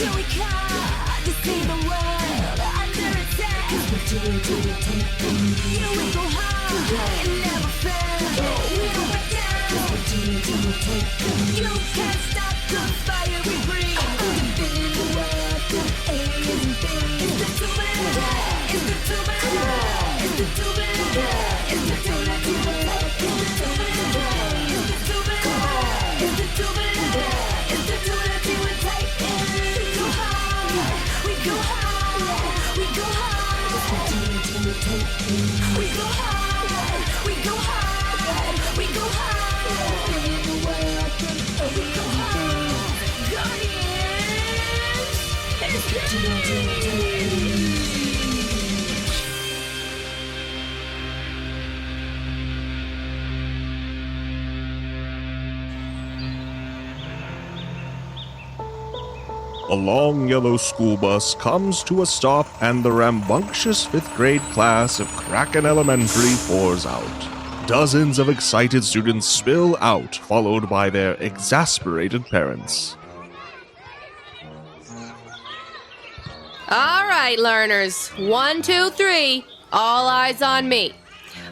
Here we come to see the world under attack. Here we go hard and never fail. We don't back down. You can't stop the fire we breathe. Defending the world from aliens and things. It's the Tubular. It's the Tubular. It's the Tubular. It's the Tubular. It's the Tubular. It's the Tubular. It's the Tubular. It's the Tubular. We go hard. We go hard. We go hard. We go hard. We go hard. We go hard. Defending the world from aliens and things. Guardians. It's A long yellow school bus comes to a stop and the rambunctious 5th grade class of Kraken Elementary pours out. Dozens of excited students spill out, followed by their exasperated parents. All right, learners. 1, 2, 3. All eyes on me.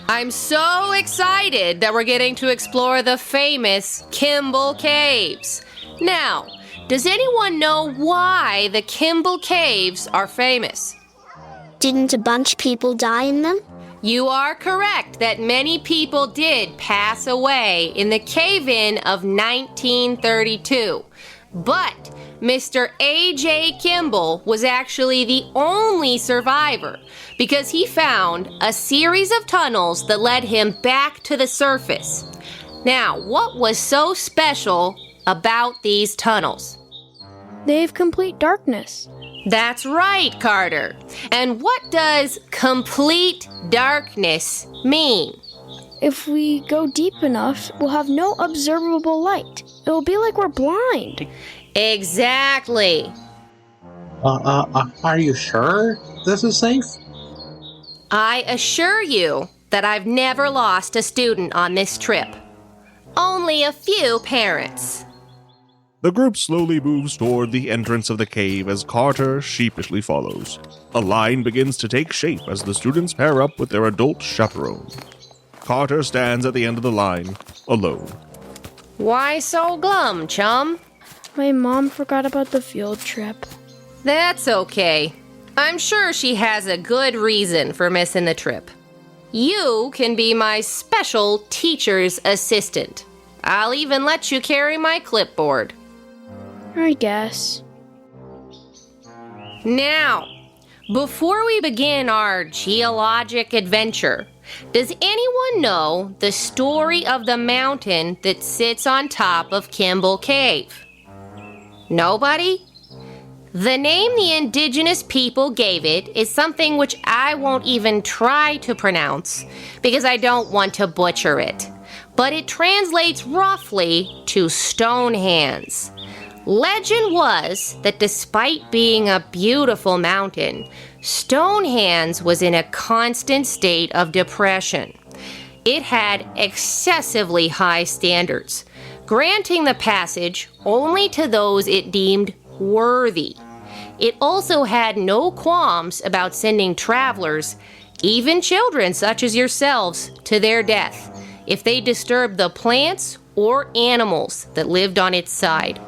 I'm so excited that we're getting to explore the famous Kimball Caves. Now, does anyone know why the Kimball Caves are famous? Didn't a bunch of people die in them? You are correct that many people did pass away in the cave-in of 1932. But Mr. A.J. Kimball was actually the only survivor because he found a series of tunnels that led him back to the surface. Now, what was so special about these tunnels? They have complete darkness. That's right, Carter. And what does complete darkness mean? If we go deep enough, we'll have no observable light. It will be like we're blind. Exactly. Are you sure this is safe? I assure you that I've never lost a student on this trip. Only a few parents. The group slowly moves toward the entrance of the cave as Carter sheepishly follows. A line begins to take shape as the students pair up with their adult chaperone. Carter stands at the end of the line, alone. Why so glum, chum? My mom forgot about the field trip. That's okay. I'm sure she has a good reason for missing the trip. You can be my special teacher's assistant. I'll even let you carry my clipboard. I guess. Now, before we begin our geologic adventure, does anyone know the story of the mountain that sits on top of Kimball Cave? Nobody? The name the indigenous people gave it is something which I won't even try to pronounce because I don't want to butcher it. But it translates roughly to StoneHands. Legend was that despite being a beautiful mountain, StoneHands was in a constant state of depression. It had excessively high standards, granting the passage only to those it deemed worthy. It also had no qualms about sending travelers, even children such as yourselves, to their death if they disturbed the plants or animals that lived on its side.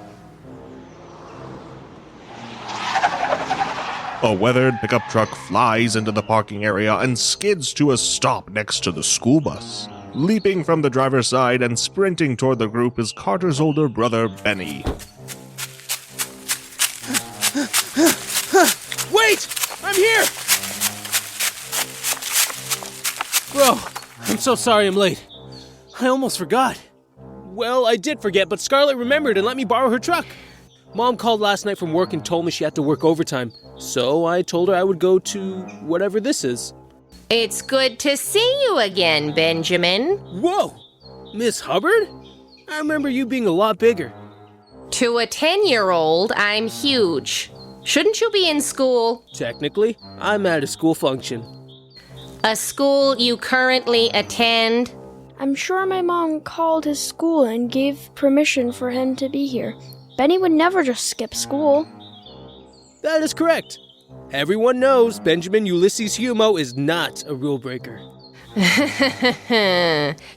A weathered pickup truck flies into the parking area and skids to a stop next to the school bus. Leaping from the driver's side and sprinting toward the group is Carter's older brother, Benny. Wait! I'm here! Bro, I'm so sorry I'm late. I almost forgot. Well, I did forget, but Scarlett remembered and let me borrow her truck. Mom called last night from work and told me she had to work overtime, so I told her I would go to whatever this is. It's good to see you again, Benjamin. Whoa! Miss Hubbard? I remember you being a lot bigger. To a 10-year-old, I'm huge. Shouldn't you be in school? Technically, I'm at a school function. A school you currently attend? I'm sure my mom called his school and gave permission for him to be here. Benny would never just skip school. That is correct. Everyone knows Benjamin Ulysses Humo is not a rule breaker.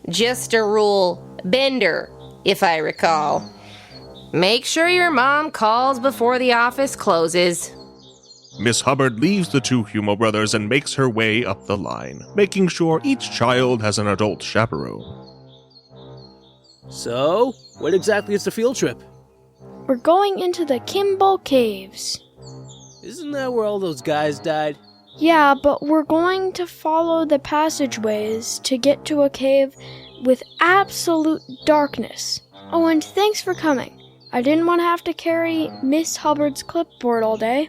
Just a rule bender, if I recall. Make sure your mom calls before the office closes. Miss Hubbard leaves the two Humo brothers and makes her way up the line, making sure each child has an adult chaperone. So, what exactly is the field trip? We're going into the Kimball Caves. Isn't that where all those guys died? Yeah, but we're going to follow the passageways to get to a cave with absolute darkness. Oh, and thanks for coming. I didn't want to have to carry Miss Hubbard's clipboard all day.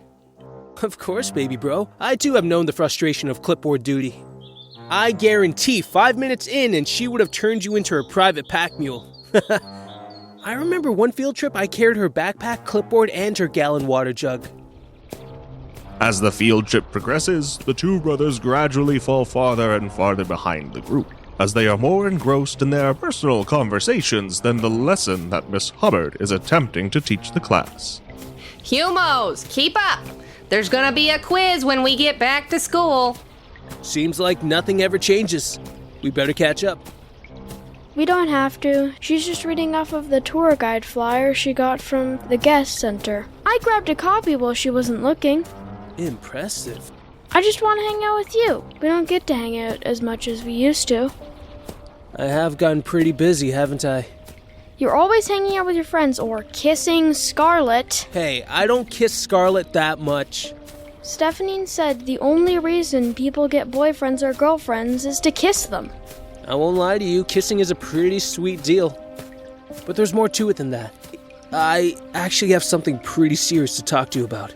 Of course, baby bro. I too have known the frustration of clipboard duty. I guarantee 5 minutes in and she would have turned you into her private pack mule. I remember one field trip I carried her backpack, clipboard, and her gallon water jug. As the field trip progresses, the two brothers gradually fall farther and farther behind the group, as they are more engrossed in their personal conversations than the lesson that Miss Hubbard is attempting to teach the class. Humos, keep up! There's gonna be a quiz when we get back to school. Seems like nothing ever changes. We better catch up. We don't have to. She's just reading off of the tour guide flyer she got from the guest center. I grabbed a copy while she wasn't looking. Impressive. I just want to hang out with you. We don't get to hang out as much as we used to. I have gotten pretty busy, haven't I? You're always hanging out with your friends or kissing Scarlett. Hey, I don't kiss Scarlett that much. Stephanie said the only reason people get boyfriends or girlfriends is to kiss them. I won't lie to you, kissing is a pretty sweet deal. But there's more to it than that. I actually have something pretty serious to talk to you about.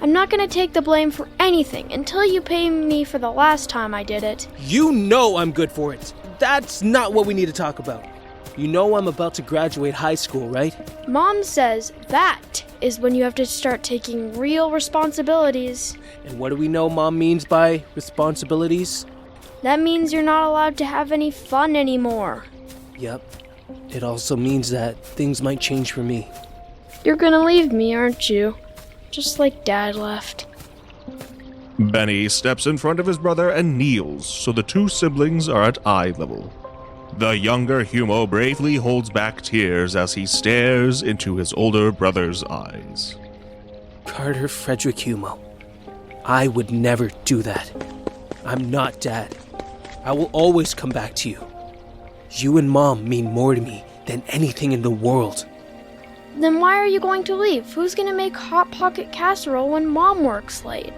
I'm not going to take the blame for anything until you pay me for the last time I did it. You know I'm good for it. That's not what we need to talk about. You know I'm about to graduate high school, right? Mom says that is when you have to start taking real responsibilities. And what do we know Mom means by responsibilities? That means you're not allowed to have any fun anymore. Yep. It also means that things might change for me. You're gonna leave me, aren't you? Just like Dad left. Benny steps in front of his brother and kneels, so the two siblings are at eye level. The younger Humo bravely holds back tears as he stares into his older brother's eyes. Carter Frederick Humo, I would never do that. I'm not Dad. I will always come back to you. You and Mom mean more to me than anything in the world. Then why are you going to leave? Who's gonna make Hot Pocket casserole when Mom works late?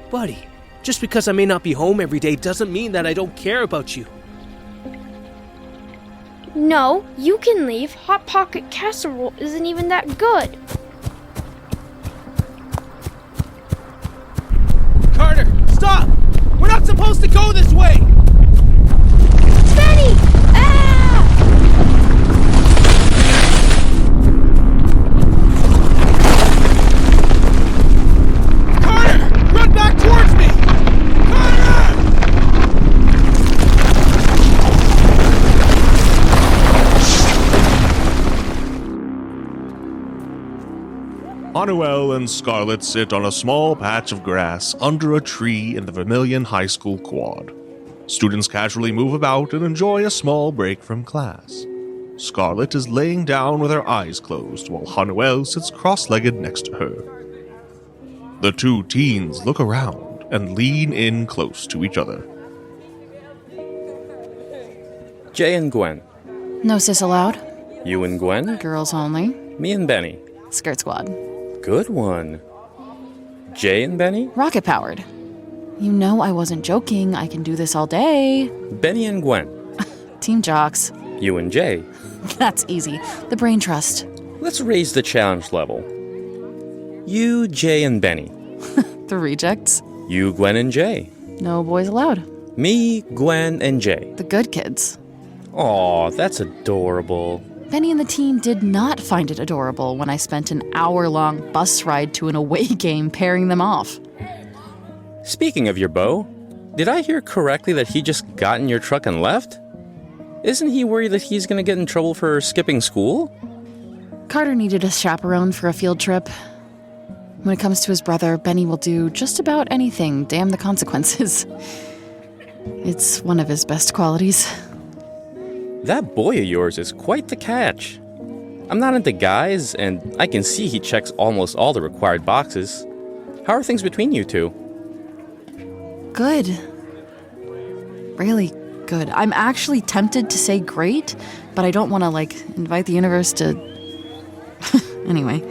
Buddy, just because I may not be home every day doesn't mean that I don't care about you. No, you can leave. Hot Pocket casserole isn't even that good. Carter, stop! We're not supposed to go this way! Benny! Ah! Carter! Run back towards me! Carter! Ha-Nuel and Scarlett sit on a small patch of grass under a tree in the Vermilion High School quad. Students casually move about and enjoy a small break from class. Scarlett is laying down with her eyes closed while Ha-Nuel sits cross-legged next to her. The two teens look around and lean in close to each other. Jay and Gwen. No sis allowed. You and Gwen? Girls only. Me and Benny. Skirt squad. Good one. Jay and Benny? Rocket powered. You know I wasn't joking. I can do this all day. Benny and Gwen. Team jocks. You and Jay. That's easy. The brain trust. Let's raise the challenge level. You, Jay, and Benny. The rejects. You, Gwen, and Jay. No boys allowed. Me, Gwen, and Jay. The good kids. Aw, that's adorable. Benny and the team did not find it adorable when I spent an hour-long bus ride to an away game pairing them off. Speaking of your beau, did I hear correctly that he just got in your truck and left? Isn't he worried that he's gonna get in trouble for skipping school? Carter needed a chaperone for a field trip. When it comes to his brother, Benny will do just about anything, damn the consequences. It's one of his best qualities. That boy of yours is quite the catch. I'm not into guys, and I can see he checks almost all the required boxes. How are things between you two? Good. Really good. I'm actually tempted to say great, but I don't want to, invite the universe to... Anyway.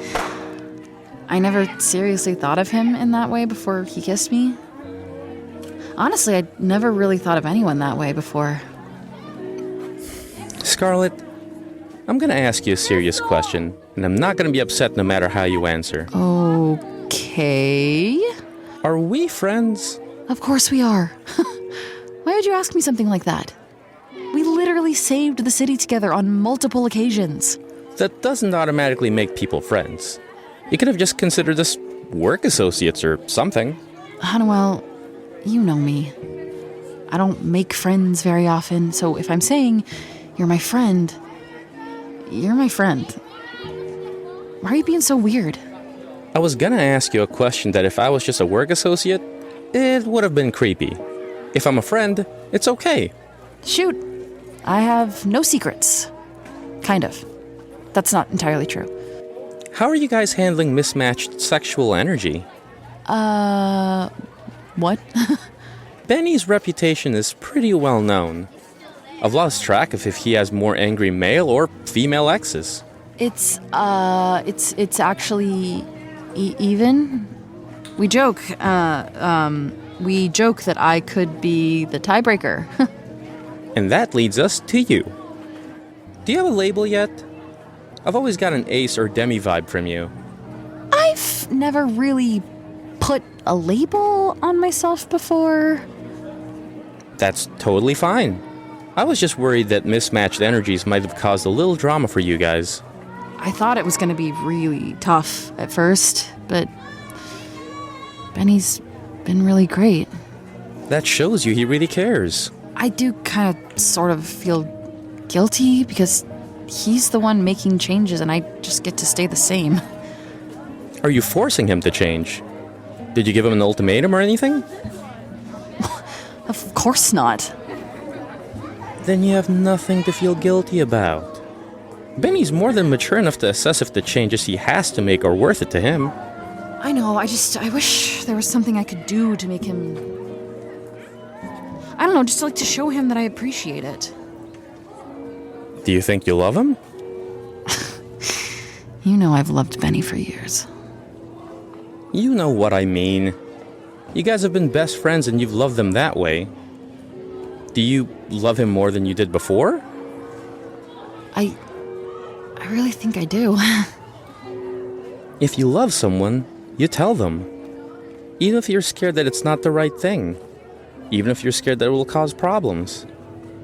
I never seriously thought of him in that way before he kissed me. Honestly, I'd never really thought of anyone that way before. Scarlett, I'm gonna ask you a serious question, and I'm not gonna be upset no matter how you answer. Okay. Are we friends? Of course we are. Why would you ask me something like that? We literally saved the city together on multiple occasions. That doesn't automatically make people friends. You could have just considered us work associates or something. Ha-Nuel, you know me. I don't make friends very often, so if I'm saying you're my friend, you're my friend. Why are you being so weird? I was gonna ask you a question that if I was just a work associate, it would have been creepy. If I'm a friend, it's okay. Shoot. I have no secrets. Kind of. That's not entirely true. How are you guys handling mismatched sexual energy? What? Benny's reputation is pretty well known. I've lost track of if he has more angry male or female exes. It's actually even. We joke that I could be the tiebreaker. And that leads us to you. Do you have a label yet? I've always got an ace or demi vibe from you. I've never really put a label on myself before. That's totally fine. I was just worried that mismatched energies might have caused a little drama for you guys. I thought it was going to be really tough at first, but Benny's been really great. That shows you he really cares. I do kind of sort of feel guilty because he's the one making changes and I just get to stay the same. Are you forcing him to change? Did you give him an ultimatum or anything? Of course not. Then you have nothing to feel guilty about. Benny's more than mature enough to assess if the changes he has to make are worth it to him. I know, I wish there was something I could do to make him... I don't know, just to show him that I appreciate it. Do you think you love him? You know I've loved Benny for years. You know what I mean. You guys have been best friends and you've loved them that way. Do you love him more than you did before? I really think I do. If you love someone, you tell them. Even if you're scared that it's not the right thing. Even if you're scared that it will cause problems.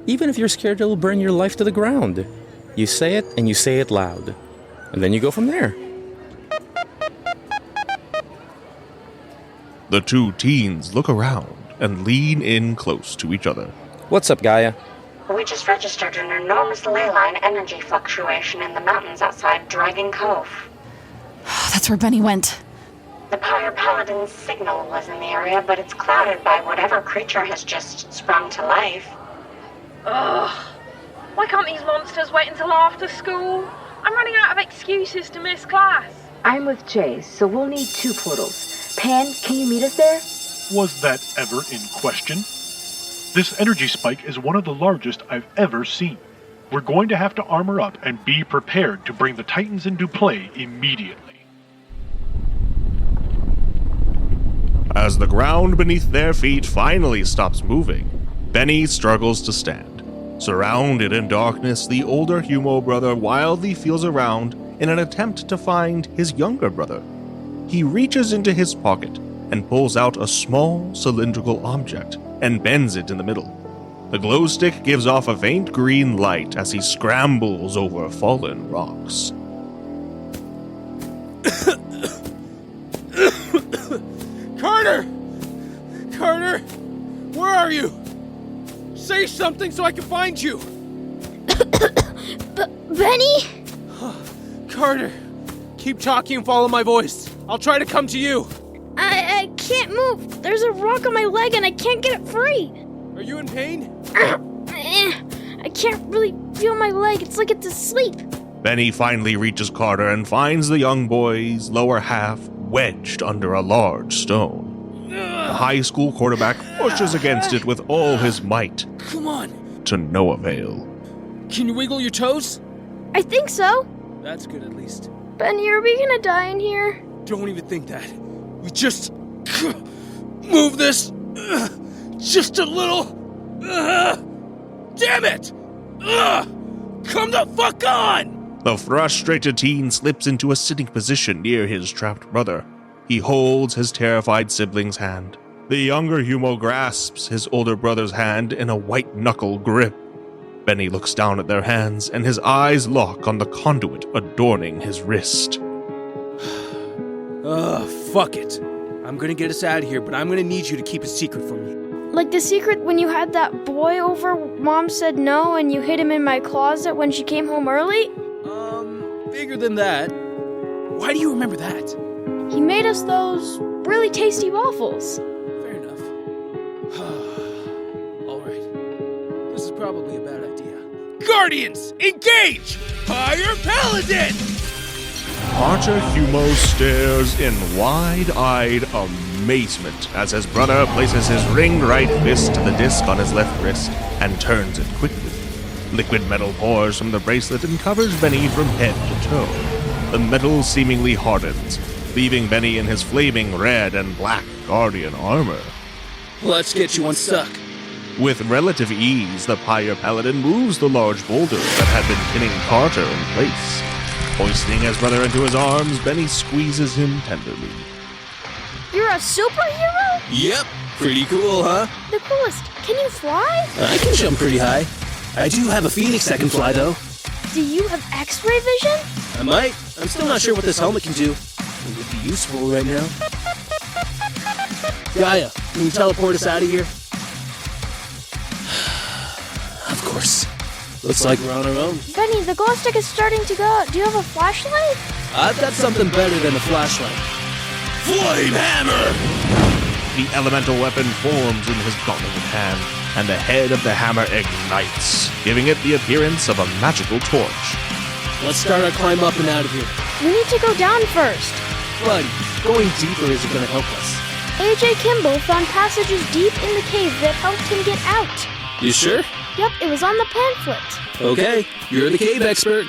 Even if you're scared it will burn your life to the ground. You say it and you say it loud. And then you go from there. The two teens look around and lean in close to each other. What's up, GAIA? We just registered an enormous ley line energy fluctuation in the mountains outside Dragon Cove. That's where Benny went. The Pyre Paladin's signal was in the area, but it's clouded by whatever creature has just sprung to life. Ugh. Why can't these monsters wait until after school? I'm running out of excuses to miss class. I'm with Chase, so we'll need 2 portals. Pan, can you meet us there? Was that ever in question? This energy spike is one of the largest I've ever seen. We're going to have to armor up and be prepared to bring the Titans into play immediately. As the ground beneath their feet finally stops moving, Benny struggles to stand. Surrounded in darkness, the older Humo brother wildly feels around in an attempt to find his younger brother. He reaches into his pocket and pulls out a small cylindrical object and bends it in the middle. The glow stick gives off a faint green light as he scrambles over fallen rocks. Carter! Carter! Where are you? Say something so I can find you! Benny? Carter, keep talking and follow my voice. I'll try to come to you. I can't move. There's a rock on my leg and I can't get it free. Are you in pain? I can't really feel my leg. It's like it's asleep. Benny finally reaches Carter and finds the young boy's lower half wedged under a large stone. The high school quarterback pushes against it with all his might. Come on. To no avail. Can you wiggle your toes? I think so. That's good at least. Benny, are we gonna die in here? Don't even think that. We just move this just a little. Damn it! Come the fuck on! The frustrated teen slips into a sitting position near his trapped brother. He holds his terrified sibling's hand. The younger Humo grasps his older brother's hand in a white-knuckle grip. Benny looks down at their hands, and his eyes lock on the conduit adorning his wrist. Fuck it. I'm gonna get us out of here, but I'm gonna need you to keep a secret from me. Like the secret when you had that boy over, Mom said no, and you hid him in my closet when she came home early? Bigger than that. Why do you remember that? He made us those really tasty waffles. Fair enough. Alright. This is probably a bad idea. Guardians, engage! Fire Paladin! Archer Humo stares in wide-eyed amazement as his brother places his ringed right fist to the disc on his left wrist and turns it quickly. Liquid metal pours from the bracelet and covers Benny from head to toe. The metal seemingly hardens, leaving Benny in his flaming red and black Guardian armor. Let's get you unstuck. With relative ease, the Pyre Paladin moves the large boulder that had been pinning Carter in place. Hoisting his brother into his arms, Benny squeezes him tenderly. You're a superhero? Yep, pretty cool, huh? The coolest. Can you fly? I can jump pretty high. I do have a phoenix that can fly, though. Do you have X-ray vision? I might. I'm still not sure what this helmet can do. It would be useful right now. GAIA, can you teleport us out of here? Of course. Looks like we're on our own. Benny, the glow stick is starting to go out. Do you have a flashlight? I've got something better than a flashlight. Flame Hammer! The elemental weapon forms in his gauntleted hand, and the head of the hammer ignites, giving it the appearance of a magical torch. Let's start our climb up and out of here. We need to go down first. Buddy, going deeper isn't going to help us. AJ Kimball found passages deep in the cave that helped him get out. You sure? Yep, it was on the pamphlet. Okay, you're the cave expert.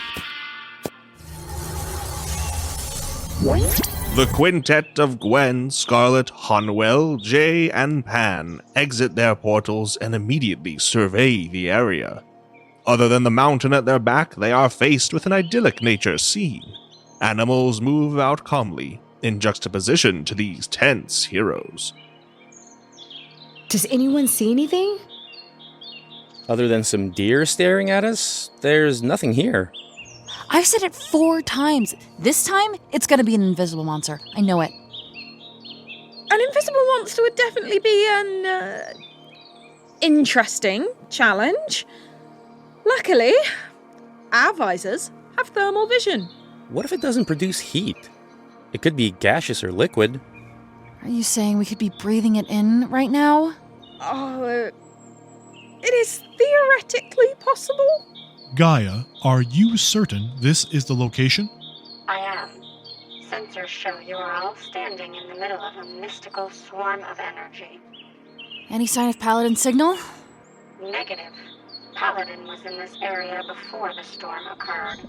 The quintet of Gwen, Scarlett, Ha-Nuel, Jay, and Pan exit their portals and immediately survey the area. Other than the mountain at their back, they are faced with an idyllic nature scene. Animals move out calmly, in juxtaposition to these tense heroes. Does anyone see anything? Other than some deer staring at us, there's nothing here. I've said it 4 times. This time, it's gonna be an invisible monster. I know it. An invisible monster would definitely be an interesting challenge. Luckily, our visors have thermal vision. What if it doesn't produce heat? It could be gaseous or liquid. Are you saying we could be breathing it in right now? Oh, it is theoretically possible. GAIA, are you certain this is the location? I am. Sensors show you are all standing in the middle of a mystical swarm of energy. Any sign of Paladin signal? Negative. Paladin was in this area before the storm occurred.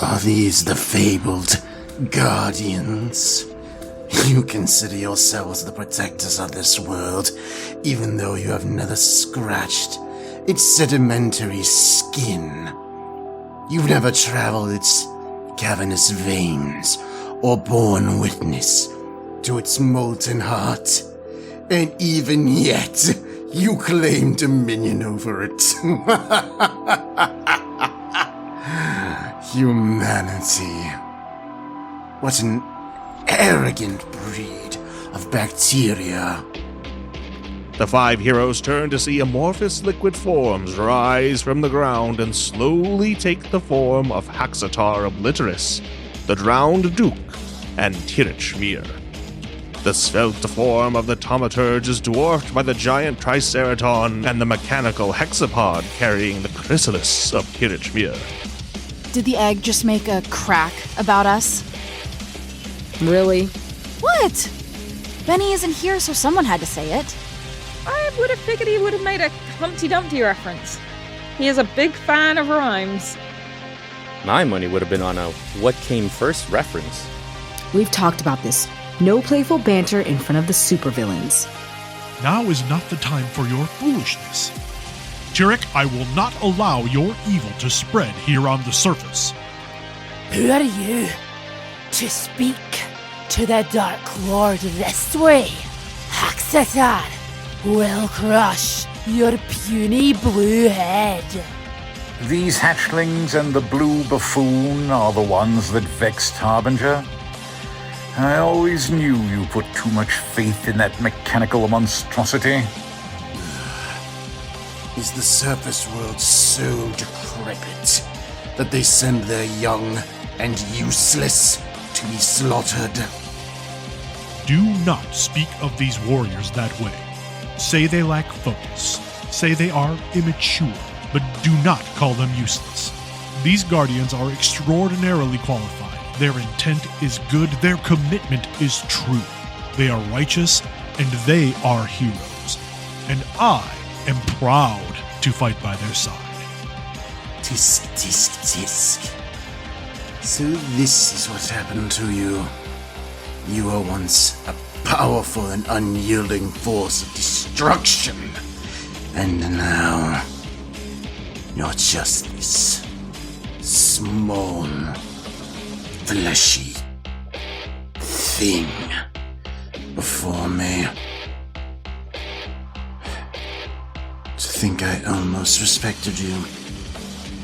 Are these the fabled Guardians? You consider yourselves the protectors of this world, even though you have never scratched its sedimentary skin. You've never traveled its cavernous veins, or borne witness to its molten heart. And even yet, you claim dominion over it. Humanity. What an arrogant breed of bacteria. The 5 heroes turn to see amorphous liquid forms rise from the ground and slowly take the form of Haxatar Obliterus, the drowned Duke, and Tirich Mir. The svelte form of the Taumaturge is dwarfed by the giant Triceraton and the mechanical hexapod carrying the chrysalis of Tirich Mir. Did the egg just make a crack about us? Really? What? Benny isn't here, so someone had to say it. I would have figured he would have made a Humpty Dumpty reference. He is a big fan of rhymes. My money would have been on a what came first reference. We've talked about this. No playful banter in front of the supervillains. Now is not the time for your foolishness. Tirich, I will not allow your evil to spread here on the surface. Who are you to speak to the Dark Lord this way? Haxatar will crush your puny blue head. These hatchlings and the blue buffoon are the ones that vexed Harbinger. I always knew you put too much faith in that mechanical monstrosity. Is the surface world so decrepit that they send their young and useless to be slaughtered? Do not speak of these warriors that way. Say they lack focus. Say they are immature, but do not call them useless. These guardians are extraordinarily qualified. Their intent is good. Their commitment is true. They are righteous, and they are heroes. And I am proud to fight by their side. Tisk, tisk, tisk. So this is what happened to you. You were once a powerful and unyielding force of destruction. And now, you're just this small, fleshy thing before me. To think I almost respected you.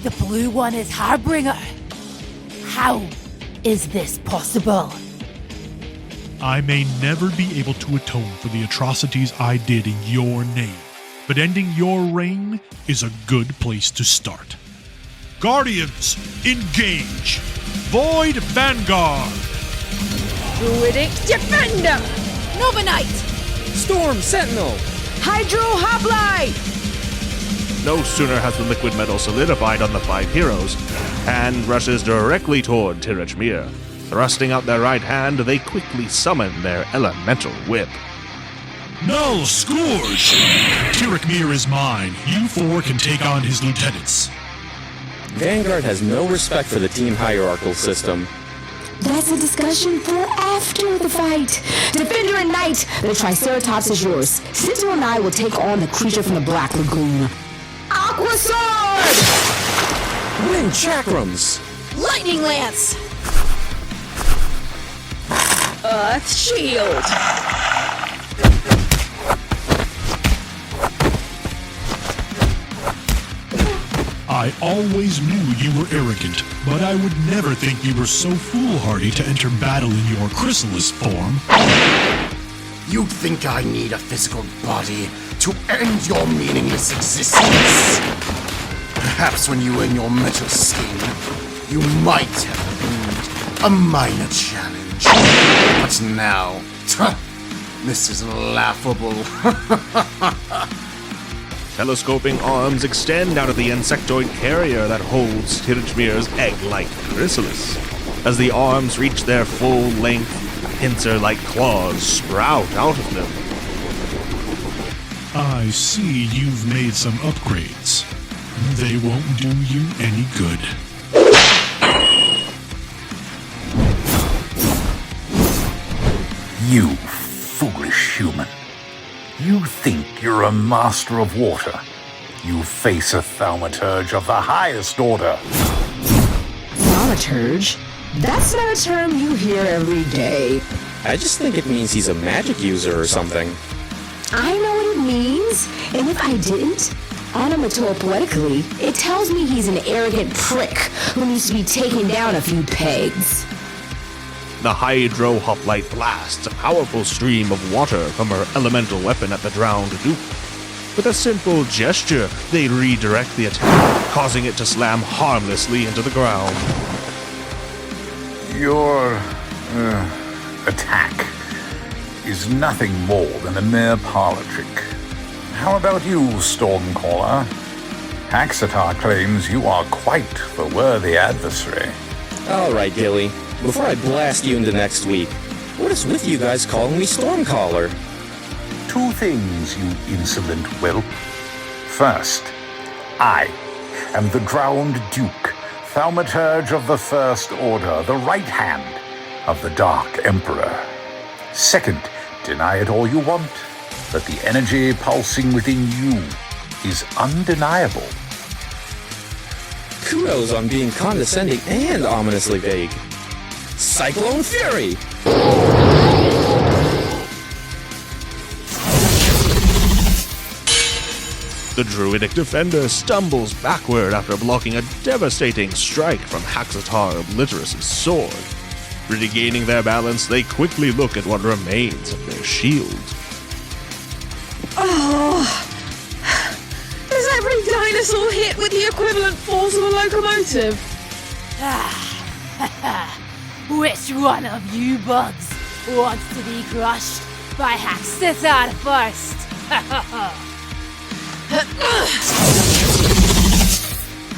The blue one is Harbinger. How is this possible? I may never be able to atone for the atrocities I did in your name, but ending your reign is a good place to start. Guardians, engage! Void Vanguard! Druidic Defender! Nova Knight! Storm Sentinel! Hydro Hoplite! No sooner has the liquid metal solidified on the 5 heroes, hand rushes directly toward Tirich Mir. Thrusting out their right hand, they quickly summon their elemental whip. Null Scourge! Tirich Mir is mine. You 4 can take on his lieutenants. Vanguard has no respect for the team hierarchical system. That's a discussion for after the fight. Defender and Knight, the Triceratops is yours. Sentinel and I will take on the creature from the Black Lagoon. Aqua Sword! Wind Chakrams! Lightning Lance! Earth Shield! I always knew you were arrogant, but I would never think you were so foolhardy to enter battle in your chrysalis form. You think I need a physical body to end your meaningless existence? Perhaps when you were in your metal skin, you might have believed a minor challenge. But now, this is laughable. Telescoping arms extend out of the insectoid carrier that holds Tirich Mir's egg-like chrysalis. As the arms reach their full length, pincer-like claws sprout out of them. I see you've made some upgrades. They won't do you any good. You foolish human. You think you're a master of water. You face a thaumaturge of the highest order. Thaumaturge? That's not a term you hear every day. I just think it means he's a magic user or something. I know what it means, and if I didn't, onomatopoetically, it tells me he's an arrogant prick who needs to be taken down a few pegs. The Hydro Hoplite blasts a powerful stream of water from her elemental weapon at the drowned Duke. With a simple gesture, they redirect the attack, causing it to slam harmlessly into the ground. Your attack is nothing more than a mere parlor trick. How about you, Stormcaller? Haxatar claims you are quite the worthy adversary. All right, Gilly. Before I blast you into next week, what is with you guys calling me Stormcaller? Two things, you insolent whelp. First, I am the drowned Duke, Thaumaturge of the First Order, the right hand of the Dark Emperor. Second, deny it all you want, but the energy pulsing within you is undeniable. Kudos on being condescending and ominously vague. Cyclone Fury! The druidic defender stumbles backward after blocking a devastating strike from Haxatar Obliterace's sword. Regaining their balance, they quickly look at what remains of their shield. Oh! Is every dinosaur hit with the equivalent force of a locomotive? Which one of you bugs wants to be crushed by Haxatar first?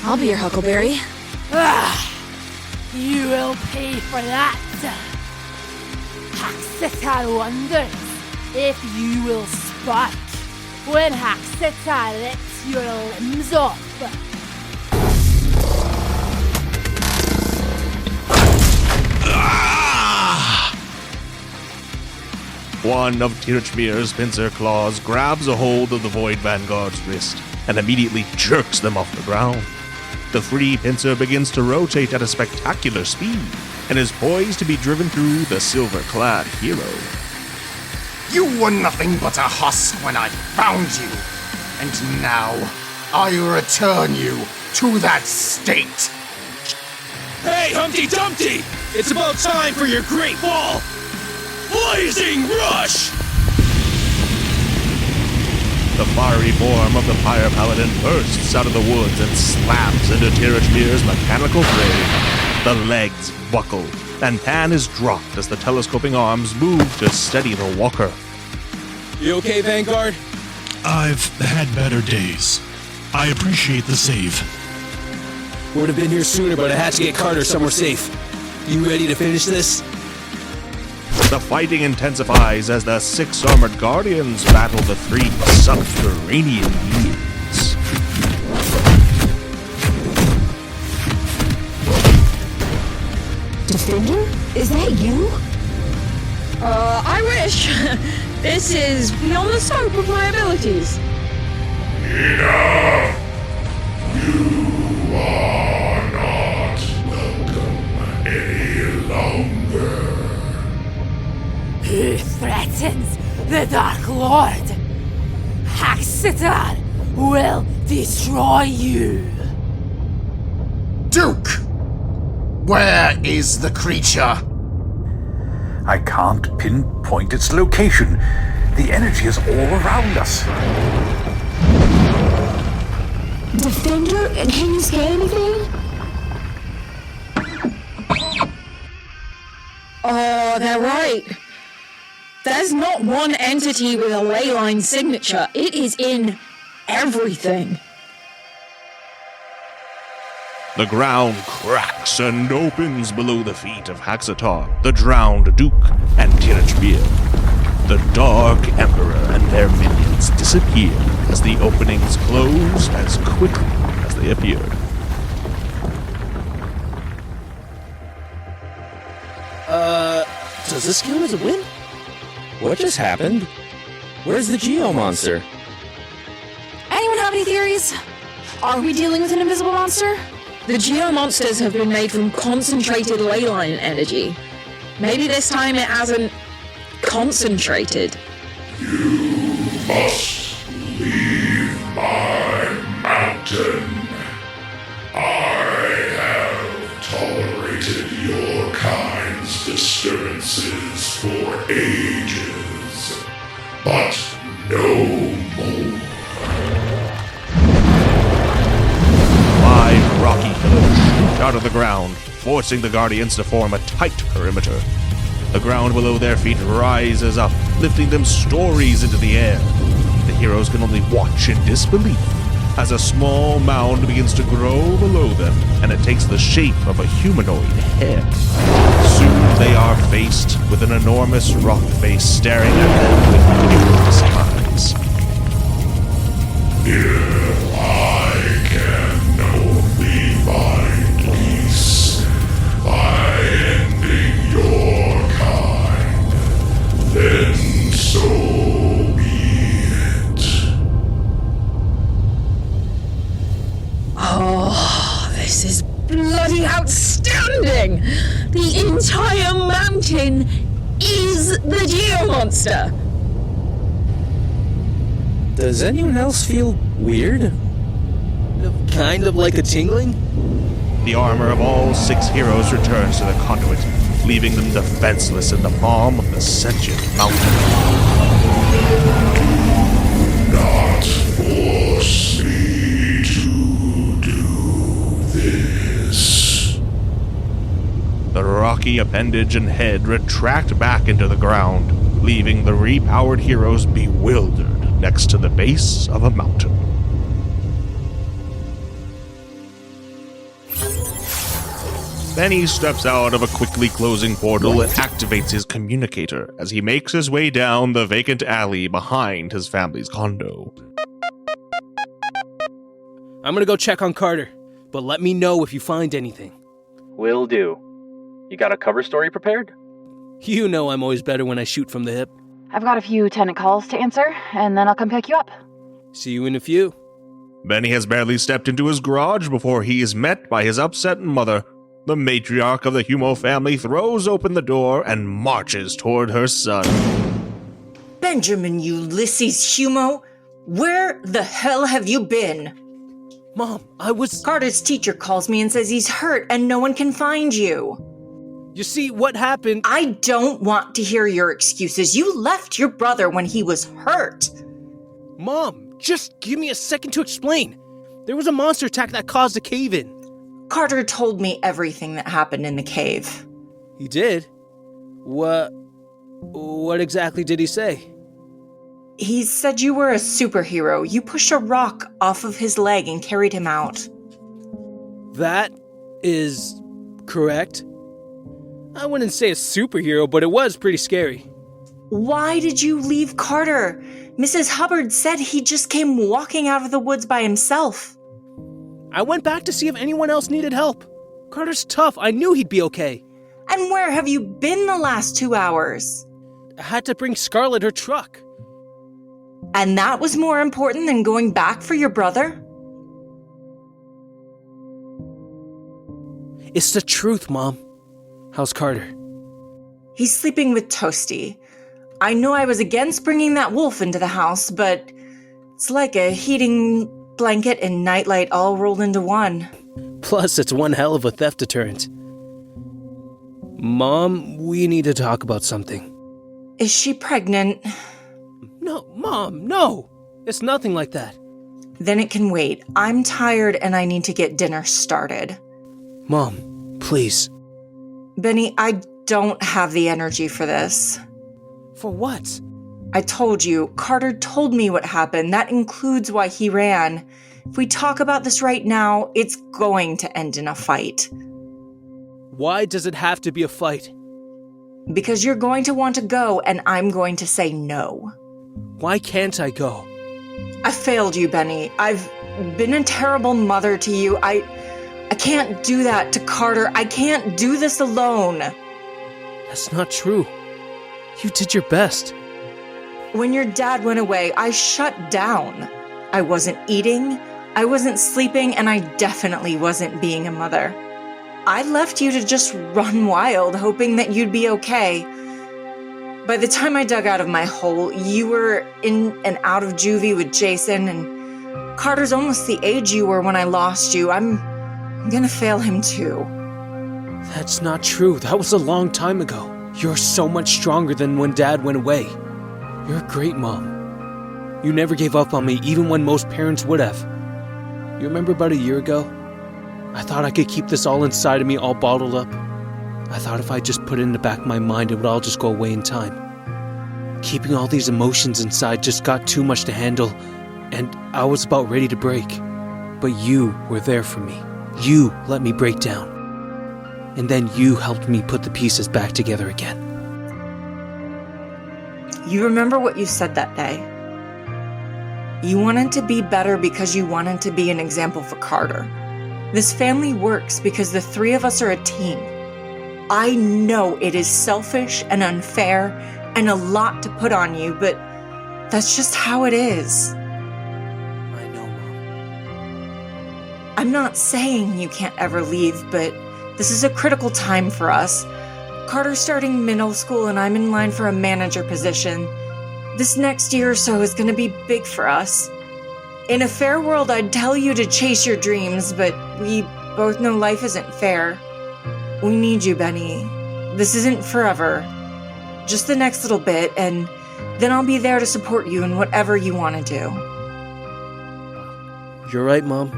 I'll be your Huckleberry. You will pay for that. Haxatar wonders if you will spark when Haxatar lets your limbs off. One of Tirich Mir's pincer claws grabs a hold of the Void Vanguard's wrist and immediately jerks them off the ground. The free pincer begins to rotate at a spectacular speed and is poised to be driven through the silver-clad hero. You were nothing but a husk when I found you, and now I return you to that state. Hey, Humpty Dumpty! It's about time for your great ball! Blazing Rush! The fiery form of the Fire Paladin bursts out of the woods and slams into Tirich Mir's mechanical frame. The legs buckle, and Pan is dropped as the telescoping arms move to steady the walker. You okay, Vanguard? I've had better days. I appreciate the save. Would have been here sooner, but I had to get Carter somewhere safe. You ready to finish this? The fighting intensifies as the 6 armored guardians battle the 3 subterranean beings. Defender? Is that you? I wish. This is beyond the scope of my abilities. Enough! You are not welcome any longer. Who threatens the Dark Lord? Haxatar will destroy you. Duke! Where is the creature? I can't pinpoint its location. The energy is all around us. Defender? Can you say anything? Oh, they're right. There's not one entity with a ley line signature. It is in everything. The ground cracks and opens below the feet of Haxatar, the drowned Duke, and Tirich Mir. The Dark Emperor and their minions disappear as the openings close as quickly as they appeared. Does this count as a win? What just happened? Where's the GeoMonster? Anyone have any theories? Are we dealing with an invisible monster? The GeoMonsters have been made from concentrated ley line energy. Maybe this time it hasn't concentrated. You must leave my mountain. I have tolerated your kind's disturbance of the ground, forcing the Guardians to form a tight perimeter. The ground below their feet rises up, lifting them stories into the air. The heroes can only watch in disbelief as a small mound begins to grow below them, and it takes the shape of a humanoid head. Soon they are faced with an enormous rock face staring at them with curious eyes. If I can only find peace by ending your kind, then so be it. Oh, this is bloody outstanding! The entire mountain is the GeoMonster! Does anyone else feel weird? Kind of like a tingling? The armor of all 6 heroes returns to the conduit, leaving them defenseless in the palm of the sentient mountain. Not force me to do this. The rocky appendage and head retract back into the ground, leaving the repowered heroes bewildered next to the base of a mountain. Then he steps out of a quickly closing portal and activates his communicator as he makes his way down the vacant alley behind his family's condo. I'm gonna go check on Carter, but let me know if you find anything. Will do. You got a cover story prepared? You know I'm always better when I shoot from the hip. I've got a few tenant calls to answer, and then I'll come pick you up. See you in a few. Benny has barely stepped into his garage before he is met by his upset mother. The matriarch of the Humo family throws open the door and marches toward her son. Benjamin Ulysses Humo, where the hell have you been? Mom, I was... Carter's teacher calls me and says he's hurt and no one can find you. You see, what happened... I don't want to hear your excuses. You left your brother when he was hurt. Mom, just give me a second to explain. There was a monster attack that caused a cave-in. Carter told me everything that happened in the cave. He did? What exactly did he say? He said you were a superhero. You pushed a rock off of his leg and carried him out. That is correct. I wouldn't say a superhero, but it was pretty scary. Why did you leave Carter? Mrs. Hubbard said he just came walking out of the woods by himself. I went back to see if anyone else needed help. Carter's tough. I knew he'd be okay. And where have you been the last 2 hours? I had to bring Scarlett her truck. And that was more important than going back for your brother? It's the truth, Mom. How's Carter? He's sleeping with Toasty. I know I was against bringing that wolf into the house, but it's like a heating blanket and nightlight all rolled into one. Plus, it's one hell of a theft deterrent. Mom, we need to talk about something. Is she pregnant? No, Mom, no! It's nothing like that. Then it can wait. I'm tired and I need to get dinner started. Mom, please. Benny, I don't have the energy for this. For what? I told you, Carter told me what happened. That includes why he ran. If we talk about this right now, it's going to end in a fight. Why does it have to be a fight? Because you're going to want to go, and I'm going to say no. Why can't I go? I failed you, Benny. I've been a terrible mother to you. I can't do that to Carter. I can't do this alone. That's not true. You did your best. When your dad went away, I shut down. I wasn't eating, I wasn't sleeping, and I definitely wasn't being a mother. I left you to just run wild, hoping that you'd be okay. By the time I dug out of my hole, you were in and out of juvie with Jason, and Carter's almost the age you were when I lost you. I'm gonna fail him too. That's not true. That was a long time ago. You're so much stronger than when Dad went away. You're a great mom. You never gave up on me, even when most parents would have. You remember about a year ago? I thought I could keep this all inside of me, all bottled up. I thought if I just put it in the back of my mind, it would all just go away in time. Keeping all these emotions inside just got too much to handle, and I was about ready to break. But you were there for me. You let me break down. And then you helped me put the pieces back together again. You remember what you said that day? You wanted to be better because you wanted to be an example for Carter. This family works because the three of us are a team. I know it is selfish and unfair and a lot to put on you, but that's just how it is. I know, Mom. I'm not saying you can't ever leave, but this is a critical time for us. Carter's starting middle school and I'm in line for a manager position. This next year or so is going to be big for us. In a fair world, I'd tell you to chase your dreams, but we both know life isn't fair. We need you, Benny. This isn't forever. Just the next little bit, and then I'll be there to support you in whatever you want to do. You're right, Mom.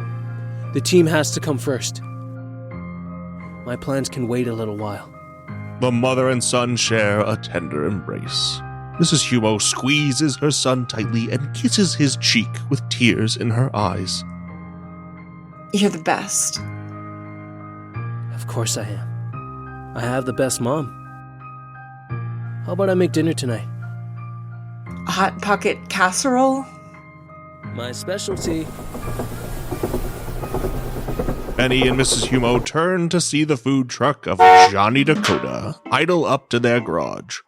The team has to come first. My plans can wait a little while. The mother and son share a tender embrace. Mrs. Humo squeezes her son tightly and kisses his cheek with tears in her eyes. You're the best. Of course I am. I have the best mom. How about I make dinner tonight? Hot pocket casserole? My specialty. Benny and Mrs. Humo turn to see the food truck of Johnny Dakota idle up to their garage.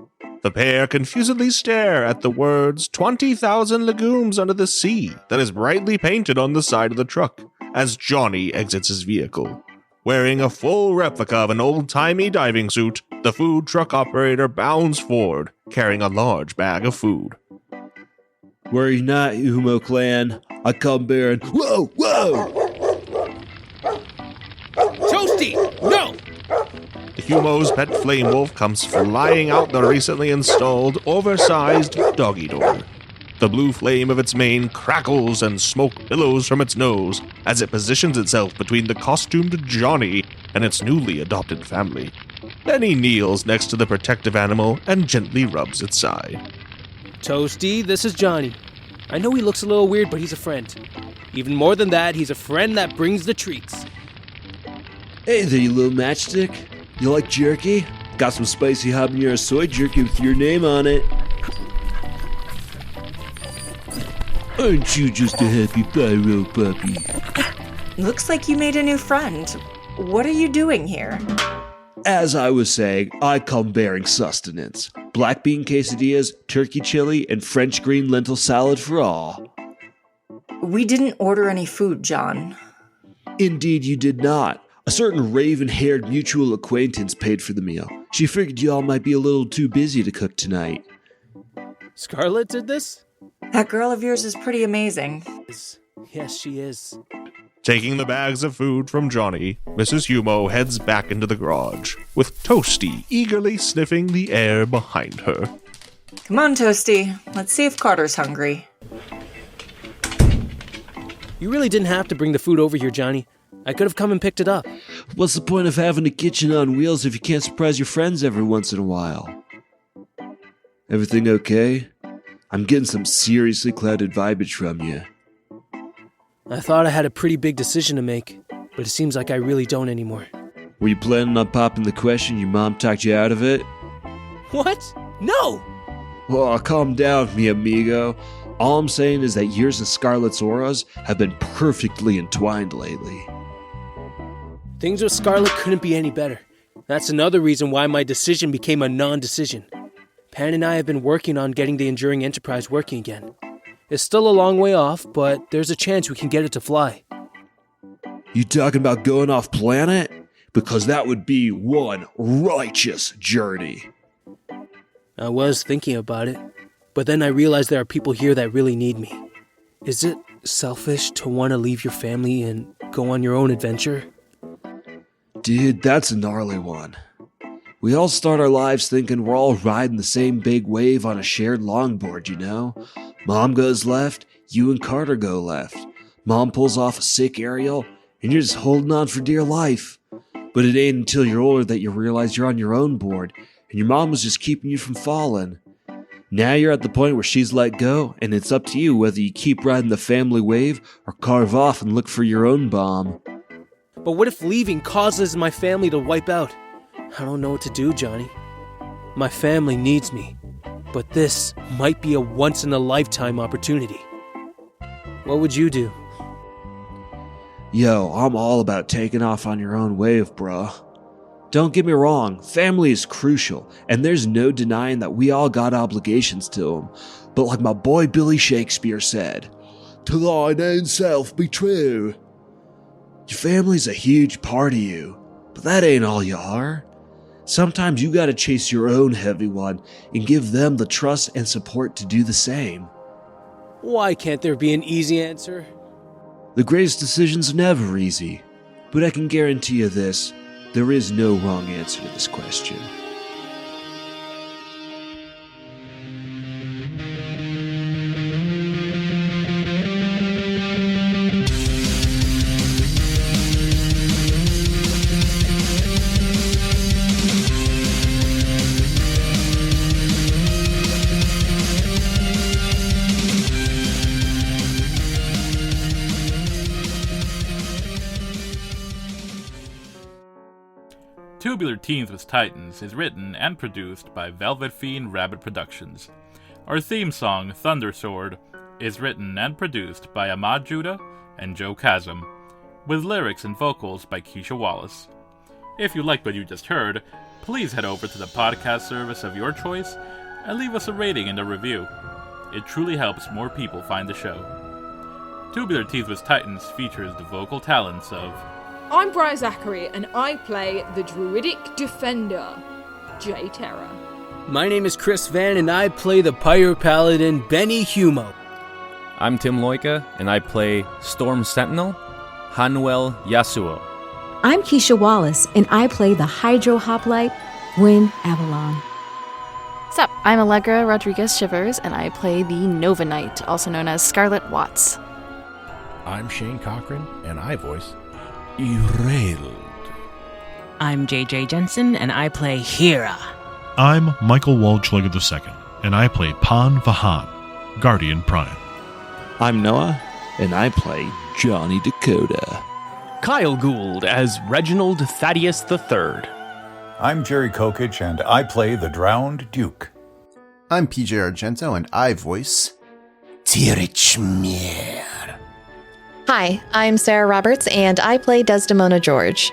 The pair confusedly stare at the words 20,000 legumes under the sea that is brightly painted on the side of the truck as Johnny exits his vehicle. Wearing a full replica of an old-timey diving suit, the food truck operator bounds forward, carrying a large bag of food. Worry not, Humo clan. I come bearing... Whoa! Whoa! Toasty! No! The Humo's pet flame wolf comes flying out the recently installed, oversized doggy door. The blue flame of its mane crackles and smoke billows from its nose as it positions itself between the costumed Johnny and its newly adopted family. Benny kneels next to the protective animal and gently rubs its side. Toasty, this is Johnny. I know he looks a little weird, but he's a friend. Even more than that, he's a friend that brings the treats. Hey there, you little matchstick. You like jerky? Got some spicy habanero soy jerky with your name on it. Aren't you just a happy pyro puppy? Looks like you made a new friend. What are you doing here? As I was saying, I come bearing sustenance. Black bean quesadillas, turkey chili, and French green lentil salad for all. We didn't order any food, John. Indeed you did not. A certain raven-haired mutual acquaintance paid for the meal. She figured y'all might be a little too busy to cook tonight. Scarlett did this? That girl of yours is pretty amazing. Yes, she is. Taking the bags of food from Johnny, Mrs. Humo heads back into the garage, with Toasty eagerly sniffing the air behind her. Come on, Toasty. Let's see if Carter's hungry. You really didn't have to bring the food over here, Johnny. I could have come and picked it up. What's the point of having a kitchen on wheels if you can't surprise your friends every once in a while? Everything okay? I'm getting some seriously clouded vibage from you. I thought I had a pretty big decision to make, but it seems like I really don't anymore. Were you planning on popping the question your mom talked you out of it? What? No! Oh, calm down, mi amigo. All I'm saying is that yours and Scarlett's auras have been perfectly entwined lately. Things with Scarlett couldn't be any better. That's another reason why my decision became a non-decision. Pan and I have been working on getting the Enduring Enterprise working again. It's still a long way off, but there's a chance we can get it to fly. You talking about going off planet? Because that would be one righteous journey. I was thinking about it, but then I realized there are people here that really need me. Is it selfish to want to leave your family and go on your own adventure? Dude, that's a gnarly one. We all start our lives thinking we're all riding the same big wave on a shared longboard, you know? Mom goes left, you and Carter go left. Mom pulls off a sick aerial, and you're just holding on for dear life. But it ain't until you're older that you realize you're on your own board, and your mom was just keeping you from falling. Now you're at the point where she's let go, and it's up to you whether you keep riding the family wave or carve off and look for your own bomb. But what if leaving causes my family to wipe out? I don't know what to do, Johnny. My family needs me, but this might be a once-in-a-lifetime opportunity. What would you do? Yo, I'm all about taking off on your own wave, bruh. Don't get me wrong, family is crucial, and there's no denying that we all got obligations to them. But like my boy Billy Shakespeare said, to thine own self be true. Your family's a huge part of you, but that ain't all you are. Sometimes you gotta chase your own heavy one and give them the trust and support to do the same. Why can't there be an easy answer? The greatest decisions are never easy, but I can guarantee you this, there is no wrong answer to this question. Tubular Teens with Titans is written and produced by Velvet Fiend Rabbit Productions. Our theme song, Thundersword, is written and produced by Ahmad Judah and Joe Chasm, with lyrics and vocals by Keisha Wallace. If you liked what you just heard, please head over to the podcast service of your choice and leave us a rating and a review. It truly helps more people find the show. Tubular Teens with Titans features the vocal talents of I'm Briar Zachary, and I play the Druidic Defender, Terra. My name is Chris Van, and I play the Pyro Paladin, Benny Humo. I'm Tim Loika, and I play Storm Sentinel, Ha-Nuel Yasao. I'm Keisha Wallace, and I play the Hydro Hoplite, Gwen Avalon. Sup, I'm Allegra Rodriguez Shivers, and I play the Nova Knight, also known as Scarlett Watts. I'm Shane Cochran, and I voice Erald. I'm JJ Jensen, and I play Hera. I'm Michael Waldschlager II, and I play Vahan, Guardian Prime. I'm Noah, and I play Johnny Dakota. Kyle Gould as Reginald Thaddeus III. I'm Jerry Kokich, and I play the Drowned Duke. I'm PJ Argento, and I voice Tirich Mir. Hi, I'm Sarah Roberts, and I play Desdemona George.